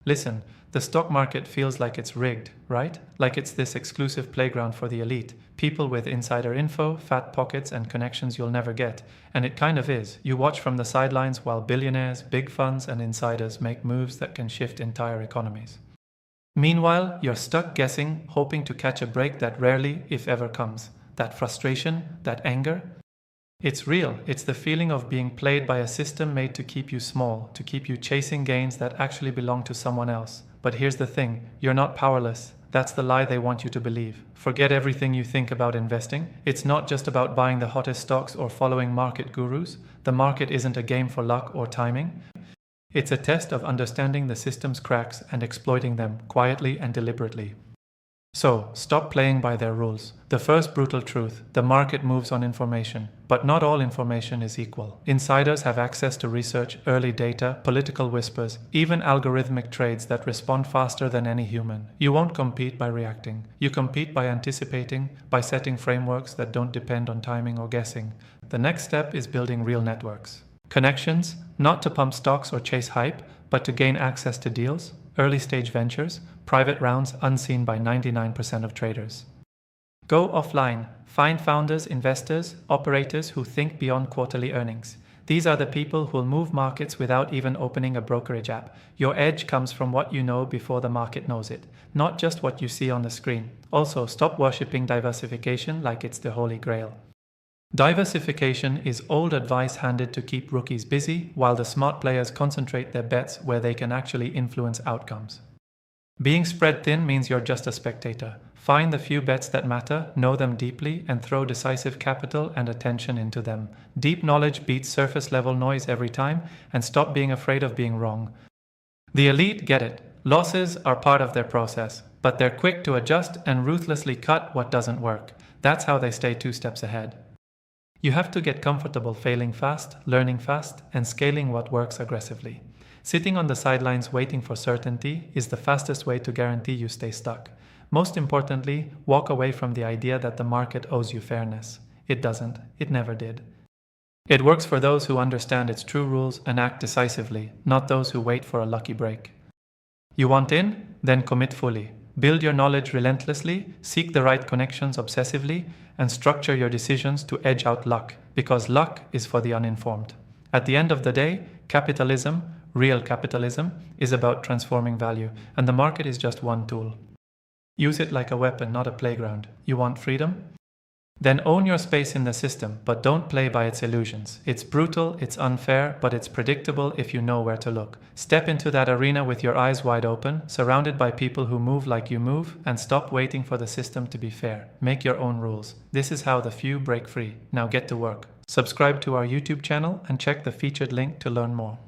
Listen, the stock market feels like it's rigged, right? Like it's this exclusive playground for the elite, people with insider info, fat pockets, and connections you'll never get. And it kind of is. You watch from the sidelines while billionaires, big funds, and insiders make moves that can shift entire economies. Meanwhile, you're stuck guessing, hoping to catch a break that rarely, if ever, comes. That frustration, that anger, it's real. It's the feeling of being played by a system made to keep you small, to keep you chasing gains that actually belong to someone else. But here's the thing, you're not powerless. That's the lie they want you to believe. Forget everything you think about investing. It's not just about buying the hottest stocks or following market gurus. The market isn't a game for luck or timing. It's a test of understanding the system's cracks and exploiting them quietly and deliberately. So, stop playing by their rules. The first brutal truth, the market moves on information, but not all information is equal. Insiders have access to research, early data, political whispers, even algorithmic trades that respond faster than any human. You won't compete by reacting. You compete by anticipating, by setting frameworks that don't depend on timing or guessing. The next step is building real networks. Connections, not to pump stocks or chase hype, but to gain access to deals, early-stage ventures, private rounds unseen by 99% of traders. Go offline. Find founders, investors, operators who think beyond quarterly earnings. These are the people who'll move markets without even opening a brokerage app. Your edge comes from what you know before the market knows it, not just what you see on the screen. Also, stop worshipping diversification like it's the holy grail. Diversification is old advice handed to keep rookies busy, while the smart players concentrate their bets where they can actually influence outcomes. Being spread thin means you're just a spectator. Find the few bets that matter, know them deeply, and throw decisive capital and attention into them. Deep knowledge beats surface-level noise every time, and stop being afraid of being wrong. The elite get it. Losses are part of their process, but they're quick to adjust and ruthlessly cut what doesn't work. That's how they stay 2 steps ahead. You have to get comfortable failing fast, learning fast, and scaling what works aggressively. Sitting on the sidelines waiting for certainty is the fastest way to guarantee you stay stuck. Most importantly, walk away from the idea that the market owes you fairness. It doesn't. It never did. It works for those who understand its true rules and act decisively, not those who wait for a lucky break. You want in? Then commit fully. Build your knowledge relentlessly, seek the right connections obsessively, and structure your decisions to edge out luck, because luck is for the uninformed. At the end of the day, capitalism, real capitalism, is about transforming value, and the market is just one tool. Use it like a weapon, not a playground. You want freedom? Then own your space in the system, but don't play by its illusions. It's brutal, it's unfair, but it's predictable if you know where to look. Step into that arena with your eyes wide open, surrounded by people who move like you move, and stop waiting for the system to be fair. Make your own rules. This is how the few break free. Now get to work. Subscribe to our YouTube channel and check the featured link to learn more.